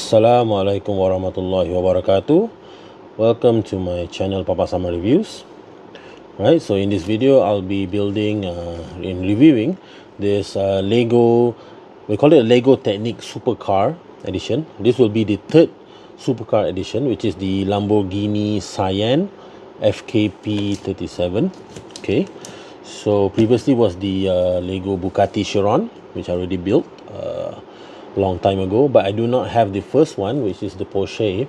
Assalamualaikum warahmatullahi wabarakatuh. Welcome to my channel Papa Sama Reviews. Right, so in this video I'll be building in reviewing this Lego, we call it a Lego Technic Supercar edition. This will be the third supercar edition, which is the Lamborghini Sian FKP 37. Okay, so previously was the Lego Bugatti Chiron, which I already built long time ago, but I do not have the first one, which is the Porsche.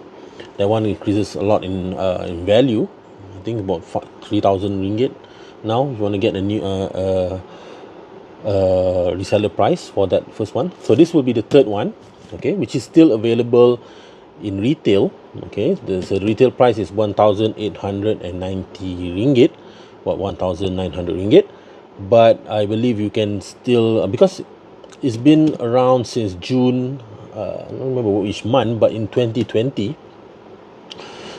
That one increases a lot in value. I think about 3,000 ringgit now if you want to get a new reseller price for that first one. So this will be the third one, okay, which is still available in retail. Okay, the retail price is 1,890 ringgit, what 1,900 ringgit, but I believe you can still, because it's been around since June, I don't remember which month, but in 2020.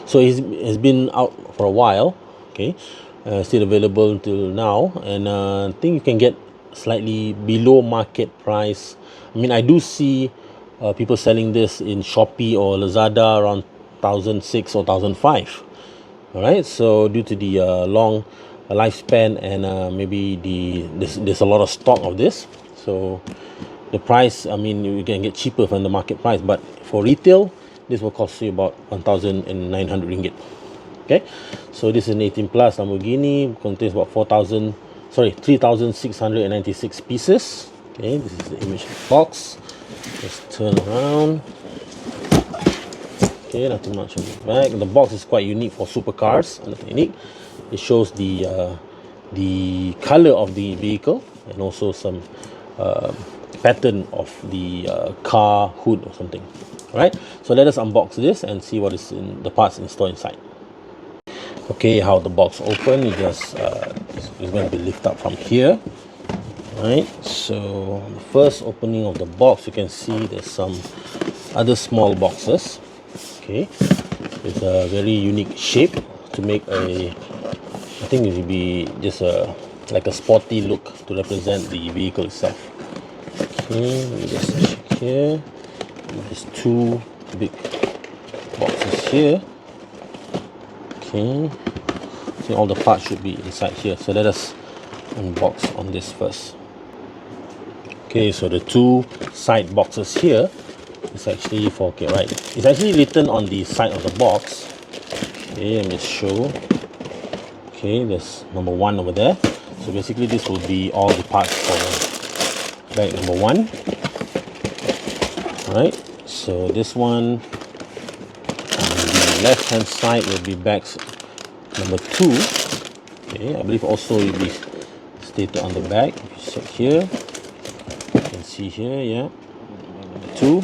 So it's been out for a while. Okay, still available until now, and I think you can get slightly below market price. I mean, I do see people selling this in Shopee or Lazada around 1,600 or 1,500. All right, so due to the long lifespan and maybe there's a lot of stock of this, so the price, I mean, you can get cheaper from the market price, but for retail this will cost you about 1,900 ringgit. Okay, so this is an 18 plus Lamborghini, contains about 3,696 pieces. Okay, this is the image of the box. Let's turn around. Okay, not too much on the back. The box is quite unique for supercars and the Technic. It shows the color of the vehicle and also some pattern of the car hood or something. All right, so let us unbox this and see what is in the parts installed inside. Okay, how the box open, you just it's going to be lifted up from here. All right, so the first opening of the box, you can see there's some other small boxes. Okay, it's a very unique shape to make a, I think it will be just like a sporty look to represent the vehicle itself. Okay, let me just check here. There's two big boxes here. Okay, so all the parts should be inside here. So let us unbox on this first. Okay, so the two side boxes here is actually for, okay, right, it's actually written on the side of the box. Okay, let me show. Okay, there's number one over there. So basically this will be all the parts for bag number one. Right, so this one on the left hand side will be bags number two. Okay, I believe also it will be stated on the back. If you check here, you can see here, yeah, number two.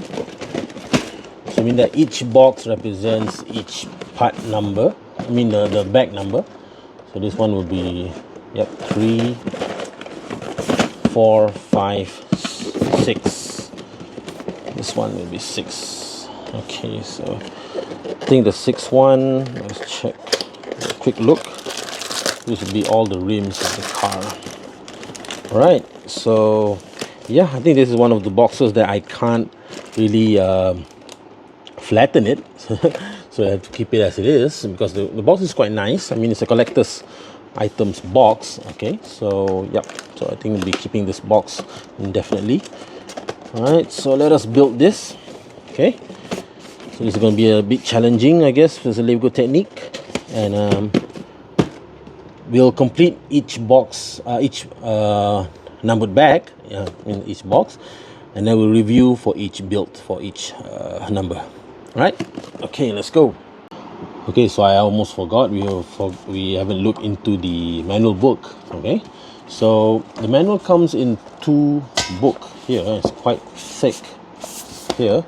So I mean that each box represents each part number, I mean the bag number. So this one will be, yep, 3, 4, 5, 6. This one will be 6. Okay, so I think the sixth one, let's check, a quick look. This will be all the rims of the car. Alright, so yeah, I think this is one of the boxes that I can't really flatten it. So I have to keep it as it is because the box is quite nice. I mean, it's a collector's items box. Okay, so yep, so I think we'll be keeping this box indefinitely. Alright, so let us build this. Okay, so this is going to be a bit challenging, I guess, for the Lego Technic, and we'll complete each box, each numbered bag in each box, and then we'll review for each build for each number. Alright, okay, let's go. Okay, so I almost forgot, we haven't looked into the manual book. Okay, so the manual comes in two book here. It's quite thick here.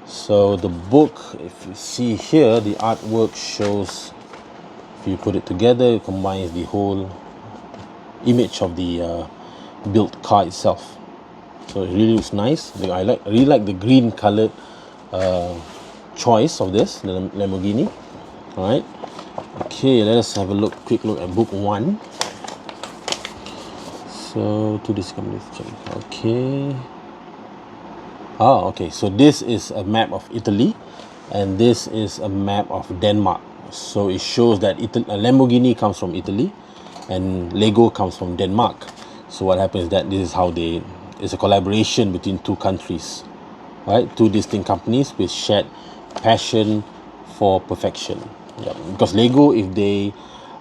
So the book, if you see here, the artwork shows, if you put it together, it combines the whole image of the built car itself. So it really looks nice. I really like the green colored choice of this, the Lamborghini. All right, okay, let us have a quick look at book one. So to this company, okay, Oh, okay. So this is a map of Italy, and this is a map of Denmark. So it shows that Lamborghini comes from Italy, and Lego comes from Denmark. So what happens is that this is how it's a collaboration between two countries, right? Two distinct companies with shared passion for perfection. Yeah. Because Lego, if they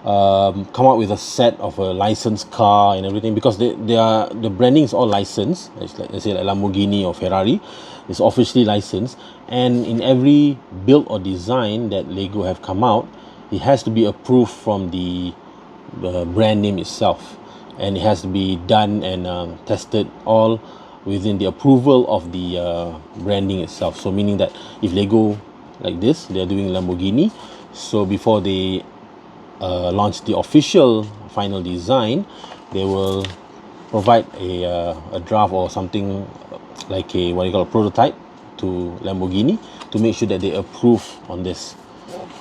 come out with a set of a licensed car and everything, because the branding is all licensed. It's like, let's say, like Lamborghini or Ferrari, it's officially licensed, and in every build or design that Lego have come out, it has to be approved from the brand name itself, and it has to be done and tested all within the approval of the branding itself. So meaning that if Lego, like this, they're doing Lamborghini, so before they launch the official final design, they will provide a draft or something like a, what you call, a prototype to Lamborghini, to make sure that they approve on this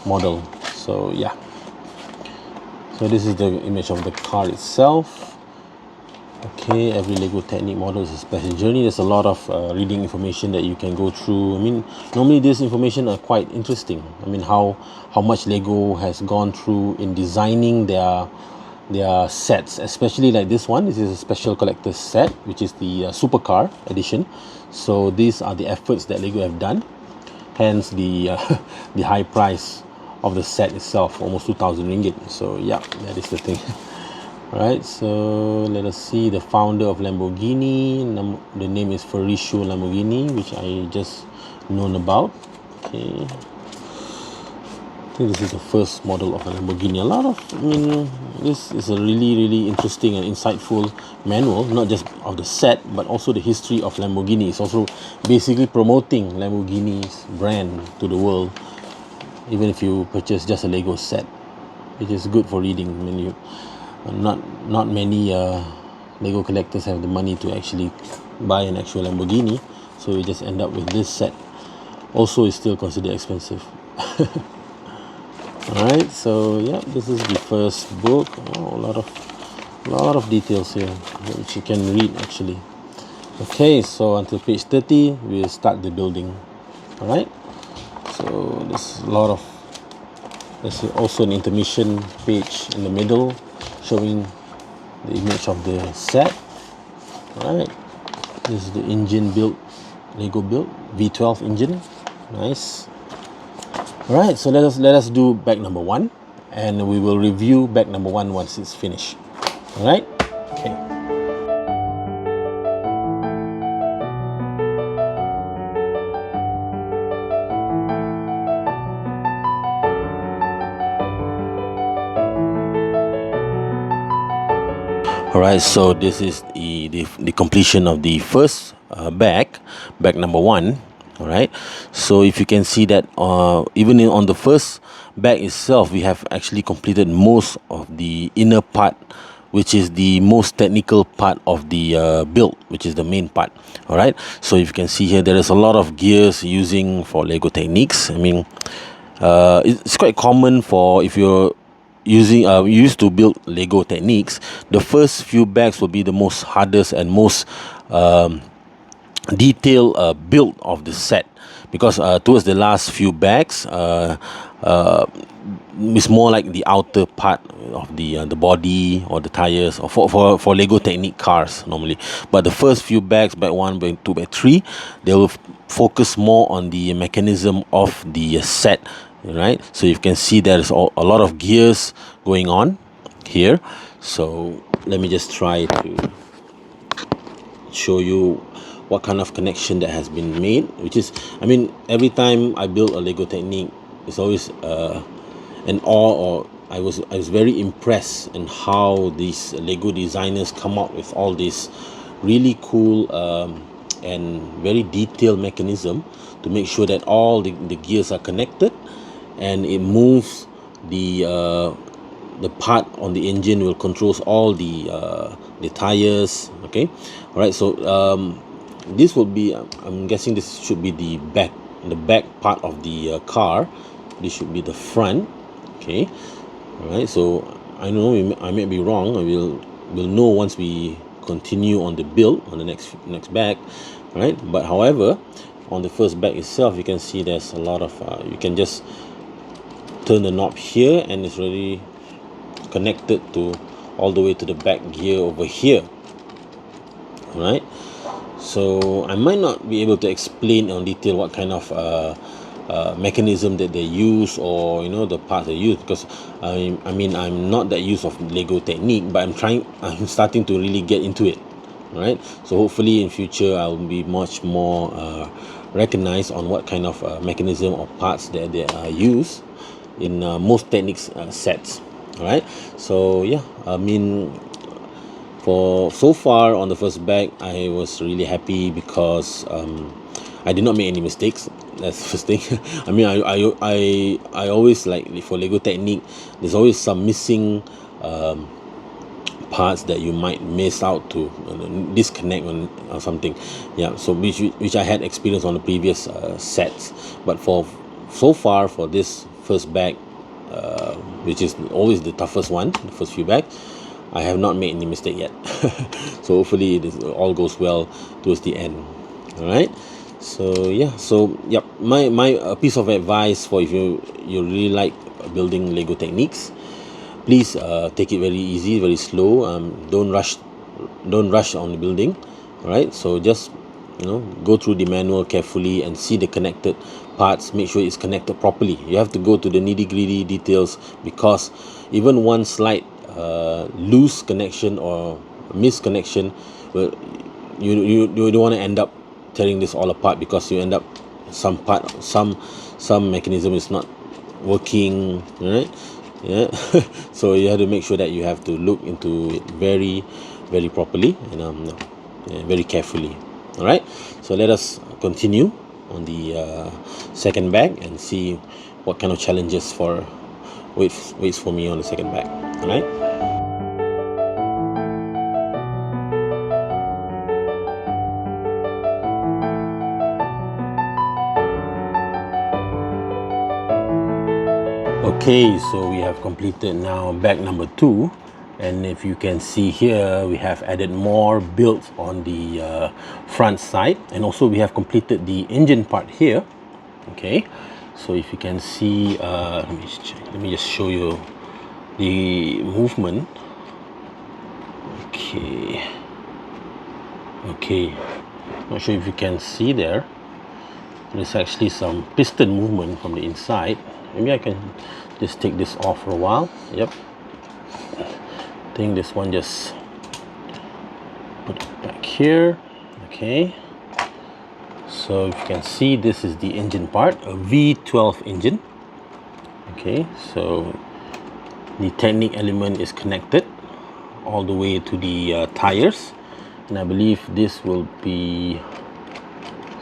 model. So yeah, so this is the image of the car itself. Okay, every Lego Technic model is a special journey. There's a lot of reading information that you can go through. I mean, normally this information are quite interesting. I mean, how much Lego has gone through in designing their sets, especially like this one. This is a special collector's set, which is the Supercar edition. So these are the efforts that Lego have done, hence the the high price of the set itself, almost 2,000 ringgit. So yeah, that is the thing. Alright, so let us see the founder of Lamborghini. The name is Ferruccio Lamborghini, which I just known about. Okay, I think this is the first model of a Lamborghini. I mean, this is a really interesting and insightful manual, not just of the set, but also the history of Lamborghini. It's also basically promoting Lamborghini's brand to the world, even if you purchase just a Lego set, which is good for reading. I mean, not many Lego collectors have the money to actually buy an actual Lamborghini, so you just end up with this set. Also, it's still considered expensive. Alright, so yeah, this is the first book. Oh, a lot of details here which you can read actually. Okay, so until page 30 we'll start the building. Alright, so there's also an intermission page in the middle showing the image of the set. Alright, this is the engine build, Lego build V12 engine. Nice. Alright, so let us do bag number 1, and we will review bag number 1 once it's finished. Alright, okay. Alright, so this is the completion of the first bag number 1. Alright, so if you can see that even on the first bag itself, we have actually completed most of the inner part, which is the most technical part of the build, which is the main part. Alright, so if you can see here, there is a lot of gears using for Lego Techniques. I mean, it's quite common for, if you're using used to build Lego Techniques, the first few bags will be the most hardest and most detailed build of the set, because towards the last few bags it's more like the outer part of the body or the tires, or for Lego Technic cars normally. But the first few bags, bag 1, bag 2, bag 3, they will focus more on the mechanism of the set, right? So you can see there's a lot of gears going on here. So let me just try to show you what kind of connection that has been made, which is, I mean, every time I build a Lego Technique, it's always an awe, or I was very impressed in how these Lego designers come up with all this really cool and very detailed mechanism to make sure that all the gears are connected, and it moves the part on the engine will controls all the tires. Okay, all right, so this will be, I'm guessing this should be the back part of the car. This should be the front. Okay, all right, so I know I may be wrong. We'll know once we continue on the build on the next bag. right? But however, on the first bag itself, you can see there's a lot of you can just turn the knob here and it's really connected to all the way to the back gear over here, right? So I might not be able to explain in detail what kind of mechanism that they use, or the parts they use, because I mean I'm not that used of Lego Technic, but I'm starting to really get into it, right? So hopefully in future I'll be much more recognized on what kind of mechanism or parts that they use in most Technics sets. All right, so yeah, I mean, for so far on the first bag, I was really happy because I did not make any mistakes. That's the first thing. I mean, I always, like for Lego Technic, there's always some missing parts that you might miss out to disconnect or something. Yeah, so which I had experience on the previous sets, but for so far for this first bag, which is always the toughest one, the first few bags, I have not made any mistake yet. So hopefully it all goes well towards the end. All right, so yeah, so yep, my piece of advice for if you really like building Lego Techniques, please take it very easy, very slow. Don't rush on the building. All right, so just go through the manual carefully and see the connected parts, make sure it's connected properly. You have to go to the nitty-gritty details, because even one slight loose connection or misconnection, well, you don't want to end up tearing this all apart, because you end up some mechanism is not working, right? Yeah. So you have to make sure that you have to look into it very, very properly and very carefully. All right, so let us continue on the second bag and see what kind of challenges waits for me on the second bag. All right. Okay, so we have completed now bag number 2, and if you can see here, we have added more builds on the front side, and also we have completed the engine part here. Okay, so if you can see, let me just show you the movement. Okay, not sure if you can see there. There's actually some piston movement from the inside. Maybe I can just take this off for a while. Yep, I think this one, just put it back here. Okay, so if you can see, this is the engine part, a V12 engine. Okay, so the Technic element is connected all the way to the tires, and I believe this will be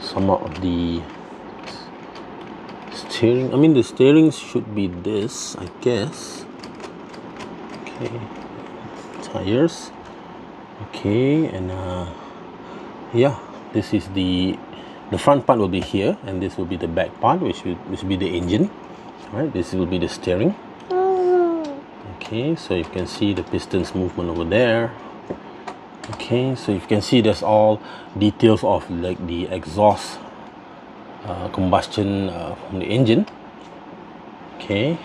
some of the steering. I mean, the steering should be this, I guess. Okay, tires. Okay, and yeah, this is the front part will be here, and this will be the back part, which will be the engine. All right, this will be the steering. Okay, so you can see the pistons movement over there. Okay, so you can see there's all details of like the exhaust combustion from the engine. Okay,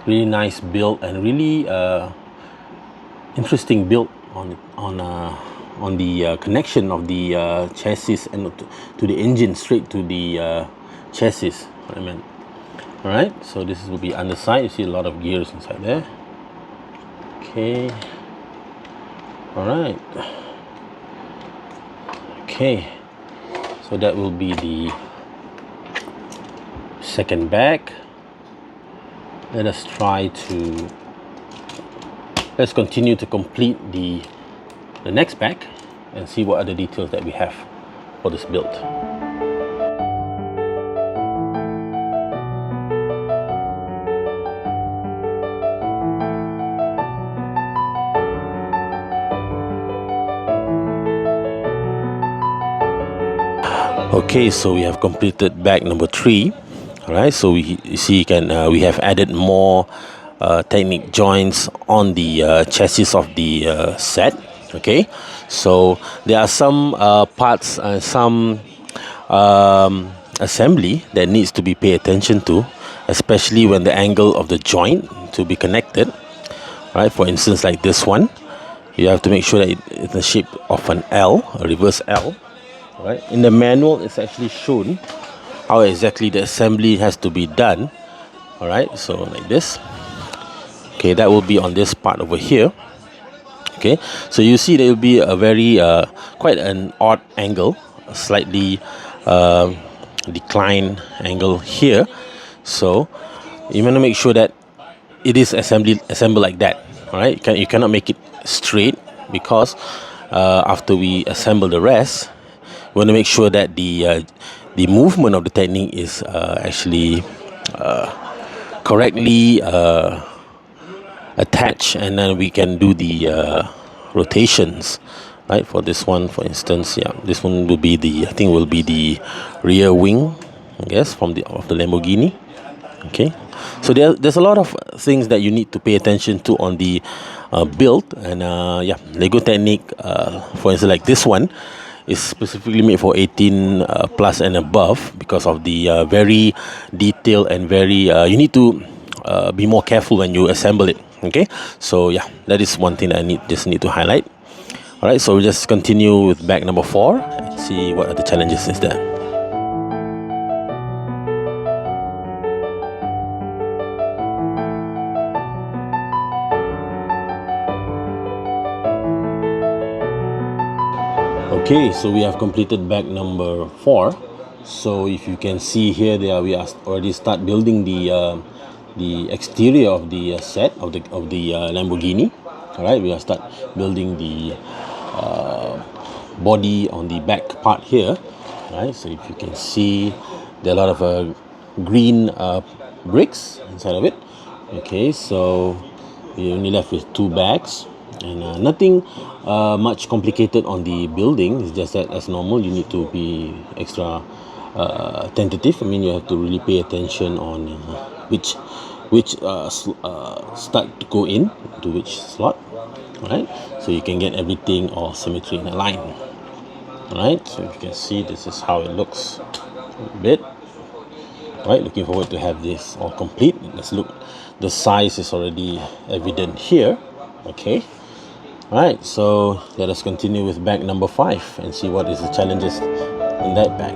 really nice build, and really interesting build on the connection of the chassis and to the engine, straight to the chassis. I mean, all right. So this will be underside. You see a lot of gears inside there. Okay. All right. Okay. So that will be the second bag. Let's continue to complete the next bag and see what other details that we have for this build. Okay, so we have completed bag number 3. All right, so you see, we have added more Technic joints on the chassis of the set. Okay, so there are some parts and some assembly that needs to be paid attention to, especially when the angle of the joint to be connected, right? For instance, like this one, you have to make sure that it's the shape of an L, a reverse L, right? In the manual, it's actually shown how exactly the assembly has to be done. All right, so like this. Okay, that will be on this part over here. Okay, so you see there will be a very quite an odd angle, a slightly decline angle here. So you want to make sure that it is assembled like that. All right, you cannot make it straight, because after we assemble the rest, we want to make sure that the movement of the Technic is actually correctly attached, and then we can do the rotations, right? For this one, for instance, yeah, this one will be the, I think will be the rear wing, I guess, from the of the Lamborghini. Okay, so there's a lot of things that you need to pay attention to on the build. And yeah, Lego Technic, for instance, like this one is specifically made for 18 plus and above, because of the very detailed and very you need to be more careful when you assemble it. Okay, so yeah, that is one thing that I just need to highlight. All right, so we'll just continue with bag number 4 and see what are the challenges is there. Okay, so we have completed bag number 4. So if you can see here, we are already start building the exterior of the set of the Lamborghini. All right, we are start building the body on the back part here. All right, so if you can see, there are a lot of green bricks inside of it. Okay, so we only left with 2 bags, and nothing much complicated on the building. It's just that, as normal, you need to be extra tentative. I mean, you have to really pay attention on which start to go in to which slot. Right, so you can get everything all symmetry in a line. Right, so you can see this is how it looks a bit. Right, looking forward to have this all complete. Let's look, the size is already evident here. Okay, right, so let us continue with bag number 5 and see what is the challenges in that bag.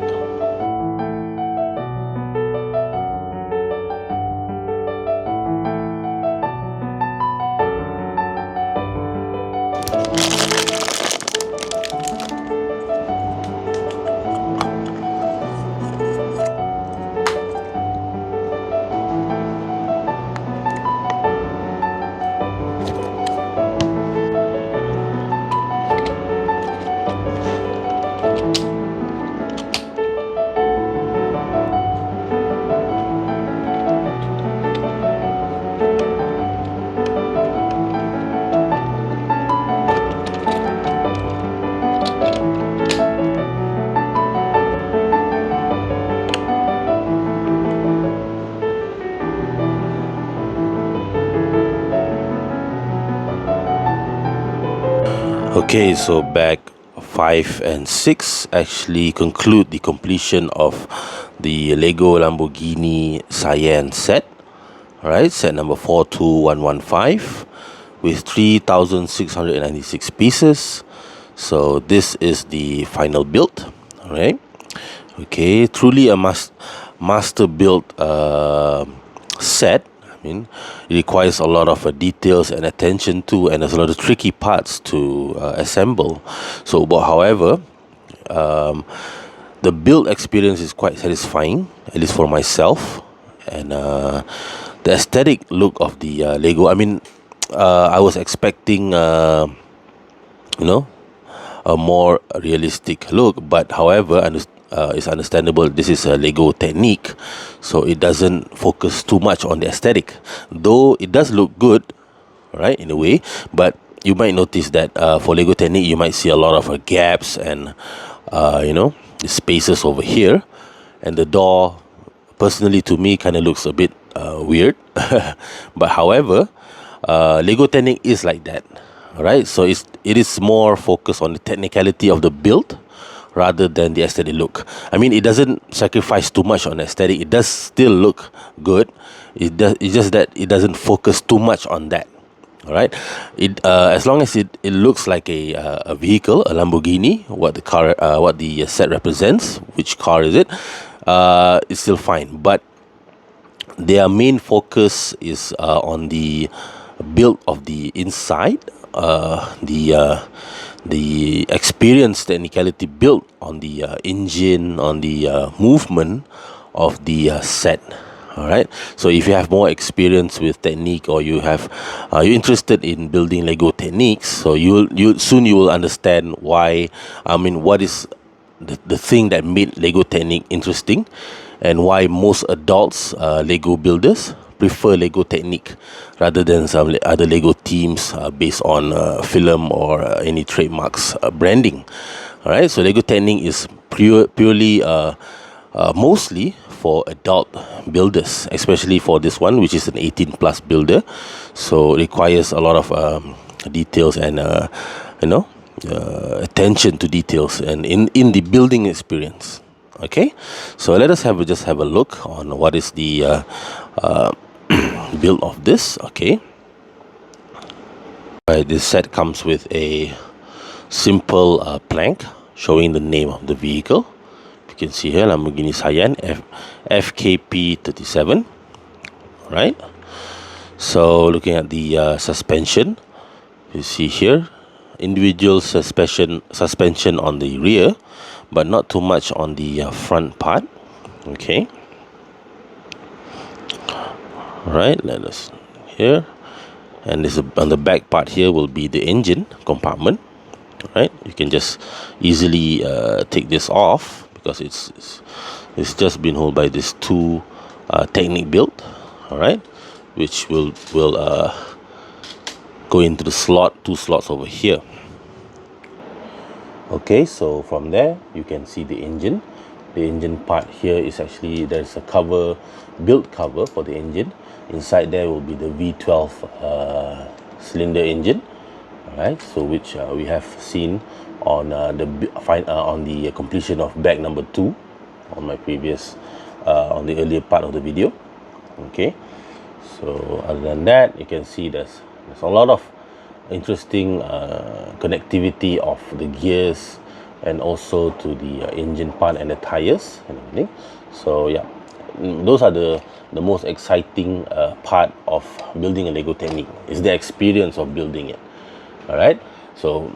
Okay, so bag 5 and 6 actually conclude the completion of the Lego Lamborghini Sian set. Alright, set number 42115 with 3,696 pieces. So this is the final build. Alright, okay, truly a master build set. I mean, it requires a lot of details and attention to, and there's a lot of tricky parts to assemble. So, but however, the build experience is quite satisfying, at least for myself. And the aesthetic look of the Lego, I mean, I was expecting, you know, a more realistic look, but however, it's understandable this is a Lego Technic, so it doesn't focus too much on the aesthetic, though it does look good, right, in a way. But you might notice that for Lego Technic, you might see a lot of gaps and you know, the spaces over here, and the door, personally to me, kind of looks a bit weird. But however, Lego Technic is like that. Right, so it is more focused on the technicality of the build rather than the aesthetic look. I mean, it doesn't sacrifice too much on aesthetic. It does still look good. It's just that it doesn't focus too much on that. All right, as long as it looks like a vehicle, a Lamborghini, what the car, what the set represents, which car is it, it's still fine. But their main focus is on the build of the inside, the experience technicality built on the engine, on the movement of the set. All right, so if you have more experience with Technic, or you're interested in building Lego techniques, so you will understand why, I mean, what is the thing that made Lego Technic interesting, and why most adults, Lego builders, prefer Lego Technic rather than some other Lego teams based on film or any trademarks branding. All right, so Lego Technic is purely mostly for adult builders, especially for this one, which is an 18 plus builder. So it requires a lot of details and attention to details and in the building experience. Okay, so let us just have a look on what is the build of this. Okay, right, this set comes with a simple plank showing the name of the vehicle. You can see here, Lamborghini Sian FKP 37. Right, so looking at the suspension, you see here individual suspension on the rear, but not too much on the front part. Okay, right, let us here, and this on the back part here will be the engine compartment. Right, you can just easily take this off because it's just been held by this two Technic build. All right, which will go into the two slots over here. Okay, so from there you can see the engine. The engine part here is actually, there's a cover, build cover for the engine. Inside there will be the V12 cylinder engine. Alright, so which we have seen on the completion of bag number 2 on my previous on the earlier part of the video. Okay, so other than that, you can see there's a lot of interesting connectivity of the gears and also to the engine part and the tires and everything. So yeah, those are the most exciting part of building a Lego Technic, is the experience of building it. All right, so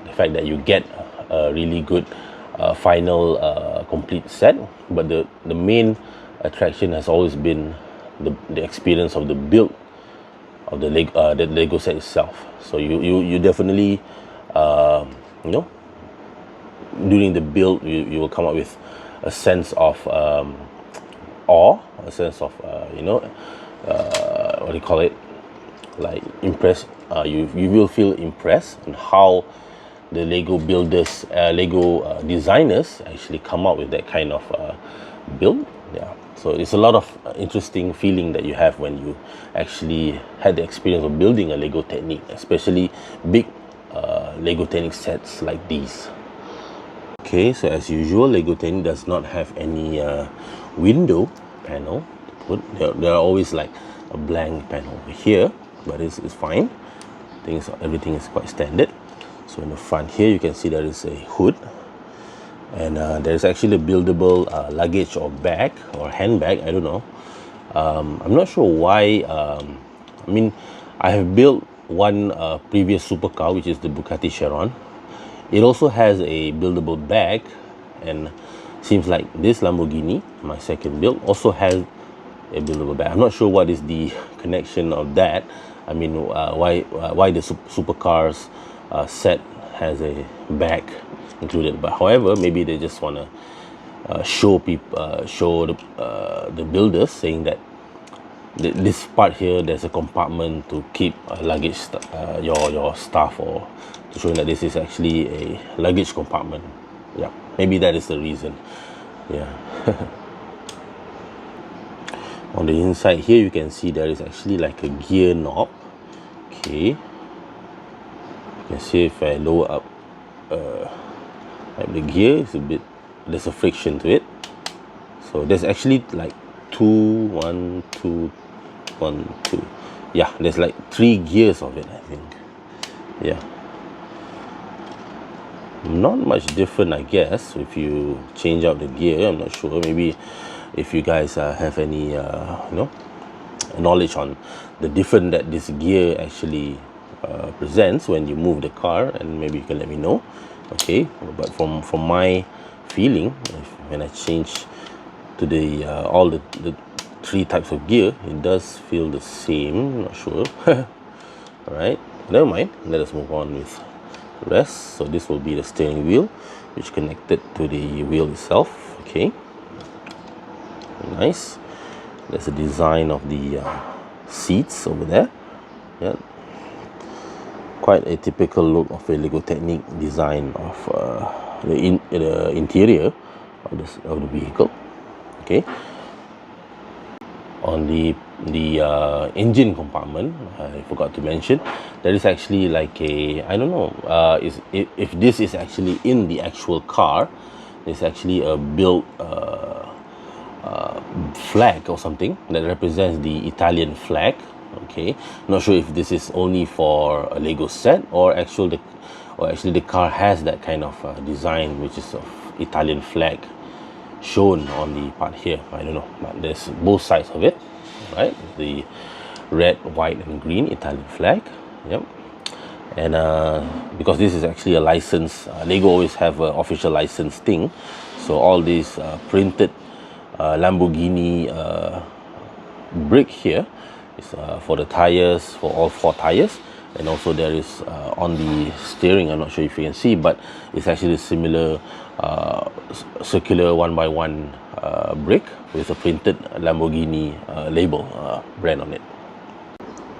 the fact that you get a really good final complete set, but the main attraction has always been the experience of the build of the Lego set itself. So you definitely during the build you will come up with a sense of awe, a sense of what do you call it, like impressed. You will feel impressed on how the Lego builders, Lego designers actually come up with that kind of build. Yeah, so it's a lot of interesting feeling that you have when you actually had the experience of building a Lego Technic, especially big Lego Technic sets like these. Okay, so as usual, Lego Technic does not have any window panel to put. There are always like a blank panel over here, but it's fine. Everything is quite standard. So in the front here, you can see there is a hood, and there is actually a buildable luggage or bag or handbag. I don't know. I'm not sure why. I mean, I have built one previous supercar, which is the Bugatti Chiron. It also has a buildable bag, and seems like this Lamborghini, my second build, also has a buildable bag. I'm not sure what is the connection of that. I mean, why the supercars set has a bag included. But however, maybe they just want to show the builders, saying that this part here, there's a compartment to keep luggage, your stuff, or to show that this is actually a luggage compartment. Yeah, maybe that is the reason. Yeah. On the inside here, you can see there is actually like a gear knob. Okay, can see if I lower up like the gear, it's a bit, there's a friction to it. So there's actually like 2, 1, 2, 1, 2. Yeah, there's like 3 gears of it, I think. Yeah, not much different, I guess, if you change out the gear. I'm not sure. Maybe if you guys have any knowledge on the difference that this gear actually presents when you move the car, and maybe you can let me know. Okay, but from my feeling, when I change to the all the 3 types of gear, it does feel the same. Not sure. All right, never mind, let us move on with the rest. So this will be the steering wheel, which connected to the wheel itself. Okay, nice. There's a design of the seats over there. Yeah, quite a typical look of a Lego Technic design of the interior of the vehicle. Okay, on the engine compartment, I forgot to mention, there is actually like a, I don't know if this is actually in the actual car. There's actually a built flag or something that represents the Italian flag. Okay, not sure if this is only for a Lego set, or actually the car has that kind of design, which is of Italian flag shown on the part here. I don't know, but there's both sides of it, right? The red, white and green Italian flag. Yep. And because this is actually a license, Lego always have an official license thing, so all these printed Lamborghini brick here is for the tires, for all 4 tires. And also there is on the steering, I'm not sure if you can see, but it's actually a similar circular 1x1 brick with a printed Lamborghini label brand on it.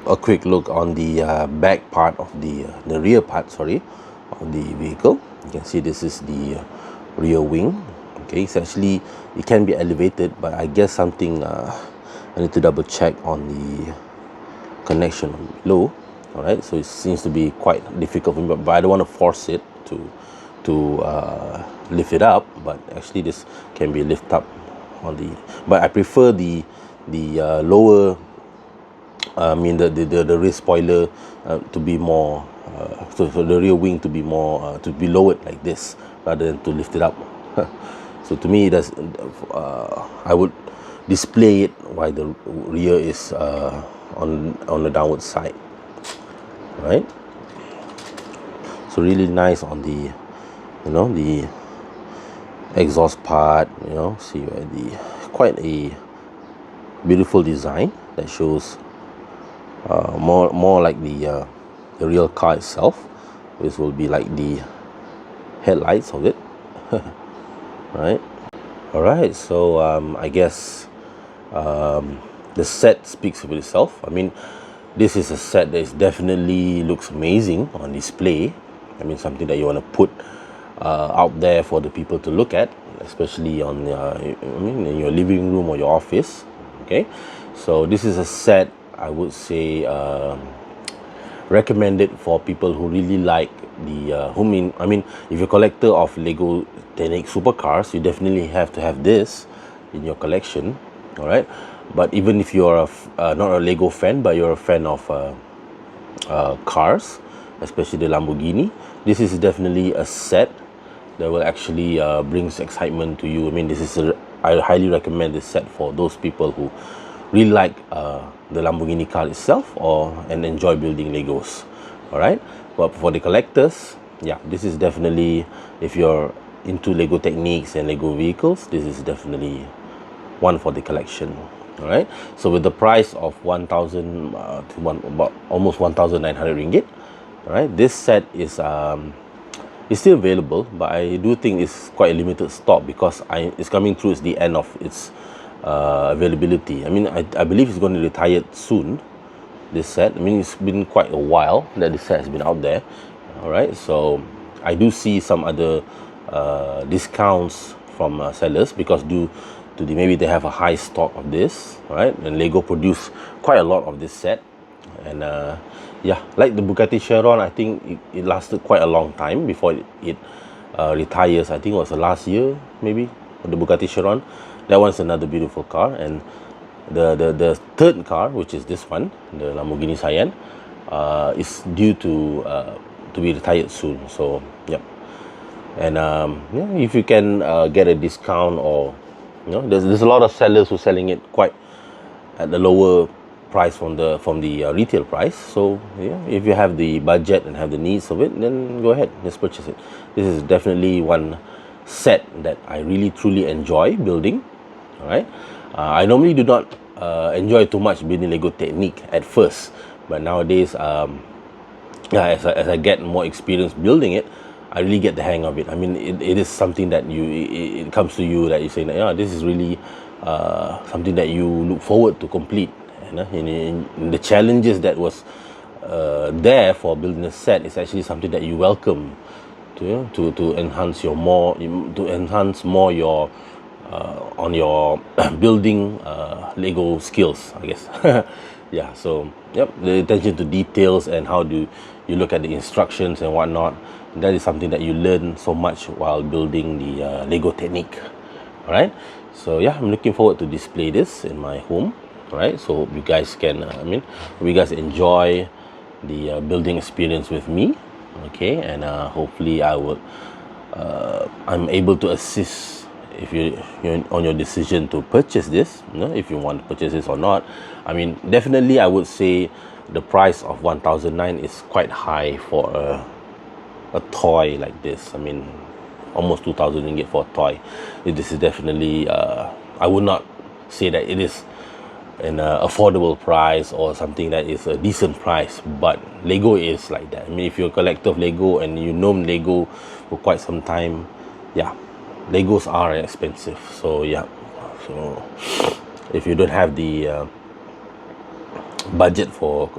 A quick look on the back part of the rear part, sorry, of the vehicle. You can see this is the rear wing. Okay, it's actually, it can be elevated, but I guess something I need to double check on the connection below. All right, so it seems to be quite difficult for me, but I don't want to force it to lift it up. But actually this can be lifted up on the, but I prefer the lower, I mean the rear spoiler to be more so the rear wing to be more to be lowered like this rather than to lift it up. So to me, that's I would display it while the rear is on the downward side, right? So really nice on the, you know, the exhaust part, you know, see where the, quite a beautiful design that shows more like the real car itself. This will be like the headlights of it. Right. All right, so I guess the set speaks for itself. I mean, this is a set that is definitely looks amazing on display. I mean, something that you want to put out there for the people to look at, especially on I mean, in your living room or your office. Okay, so this is a set I would say recommended for people who really like the I mean, if you're a collector of Lego Technic Supercars, you definitely have to have this in your collection. All right, but even if you're not a Lego fan, but you're a fan of cars, especially the Lamborghini, this is definitely a set that will actually brings excitement to you. I mean, this is I highly recommend this set for those people who really like the Lamborghini car itself and enjoy building Legos. All right, but for the collectors, yeah, this is definitely, if you're into Lego techniques and Lego vehicles, this is definitely one for the collection. All right, so with the price of 1,000 about almost 1,900 ringgit, all right, this set is still available, but I do think it's quite a limited stock because it's coming towards the end of its availability. I mean, I believe it's going to retire soon, this set. I mean, it's been quite a while that this set has been out there. All right, so I do see some other discounts from sellers because maybe they have a high stock of this. All right, and Lego produce quite a lot of this set, and yeah, like the Bugatti Chiron, I think it lasted quite a long time before it retires. I think it was the last year, maybe, the Bugatti Chiron. That one's another beautiful car. And the third car, which is this one, the Lamborghini Sian, is due to be retired soon. So, yep. And yeah, if you can get a discount, or there's a lot of sellers who are selling it quite at the lower price from the retail price. So yeah, if you have the budget and have the needs of it, then go ahead, just purchase it. This is definitely one set that I really truly enjoy building. All right, I normally do not enjoy too much building Lego Technic at first, but nowadays yeah, as I get more experience building it, I really get the hang of it. I mean, it is something that it comes to you that you say, yeah, this is really something that you look forward to complete. In the challenges that was there for building a set is actually something that you welcome to enhance more your on your building Lego skills, I guess. Yeah, so yep, the attention to details and how do you look at the instructions and whatnot, that is something that you learn so much while building the Lego Technic. All right, so yeah, I'm looking forward to display this in my home. All right, so hope you guys can hope you guys enjoy the building experience with me. Okay, and hopefully I'm able to assist if you're on your decision to purchase this, if you want to purchase this or not. I mean, definitely I would say the price of 1,009 is quite high for a toy like this. I mean, almost 2,000 ringgit for a toy. This is definitely I would not say that it is an affordable price or something that is a decent price, but Lego is like that. I mean, if you're a collector of Lego and you know Lego for quite some time, yeah, Legos are expensive. So yeah, so if you don't have the budget for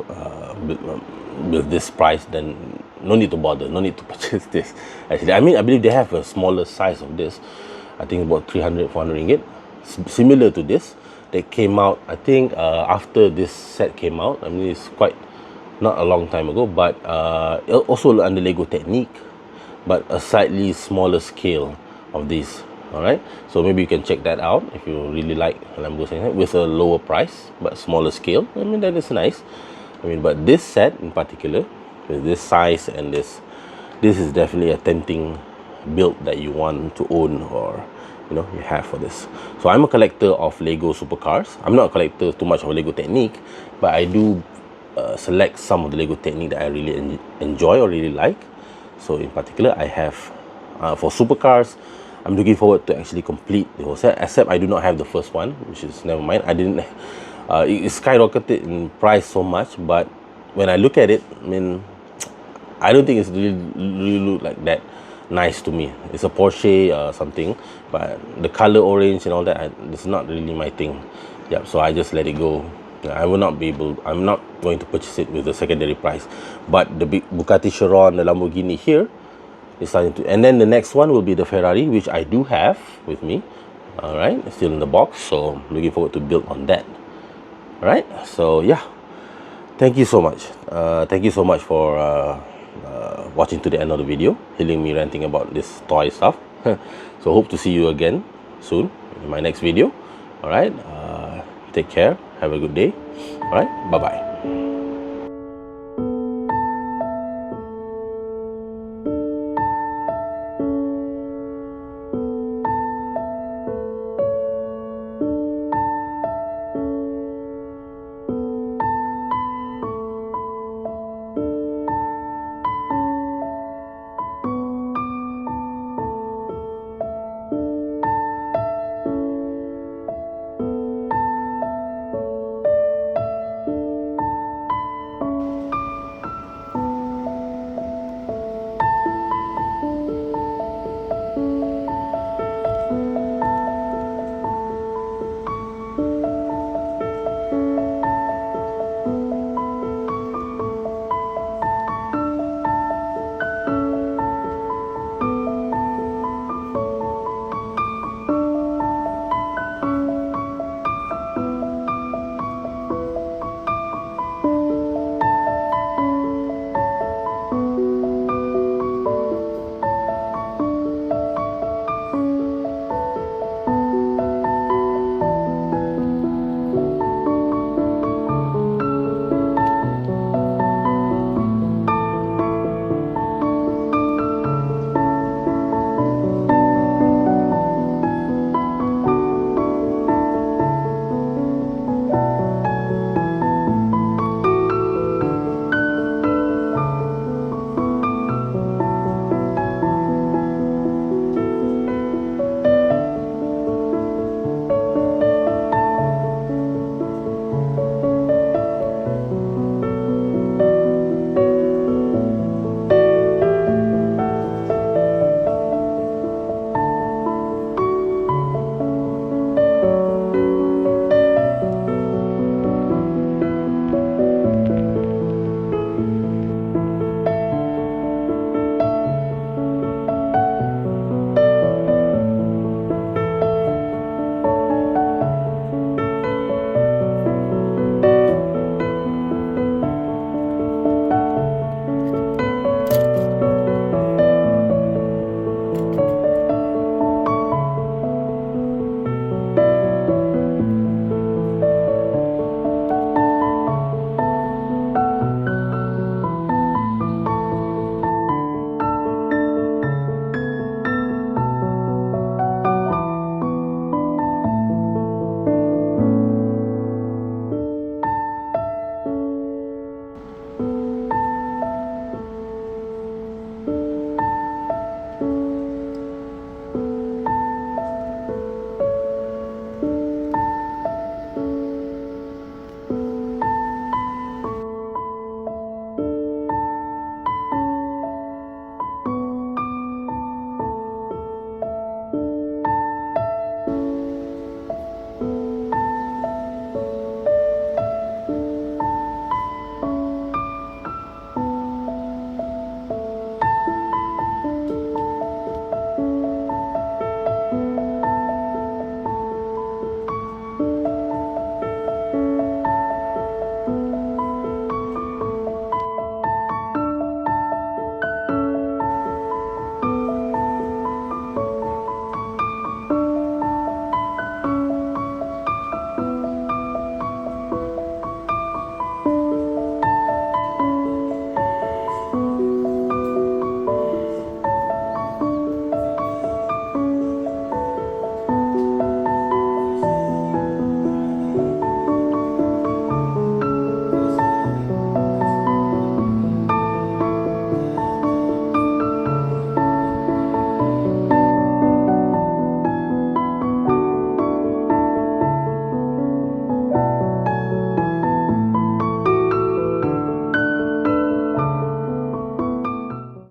with this price, then no need to bother, no need to purchase this. Actually, I mean, I believe they have a smaller size of this. I think about 300 400 ringgit, similar to this. They came out, I think, after this set came out. I mean, it's quite not a long time ago, but also under Lego Technic, but a slightly smaller scale of this. All right, so maybe you can check that out if you really like Lamborghini with a lower price but smaller scale. I mean, that is nice. I mean, but this set in particular, with this size and this is definitely a tempting build that you want to own, or you have for this. So I'm a collector of Lego Supercars. I'm not a collector too much of Lego Technic, but I do select some of the Lego Technic that I really enjoy or really like. So in particular, I have for Supercars, I'm looking forward to actually complete the whole set, except I do not have the first one, which is never mind. I didn't it skyrocketed in price so much, but when I look at it, I mean, I don't think it's really look like that nice to me. It's a Porsche something, but the color orange and all that, it's not really my thing. Yeah, so I just let it go. I'm not going to purchase it with the secondary price. But the big Bugatti Chiron, the Lamborghini here is starting to, and then the next one will be the Ferrari, which I do have with me. All right, it's still in the box, so looking forward to build on that. All right, so yeah, thank you so much. Thank you so much for watching to the end of the video, hearing me ranting about this toy stuff. So hope to see you again soon in my next video. All right, take care, have a good day. All right, bye bye.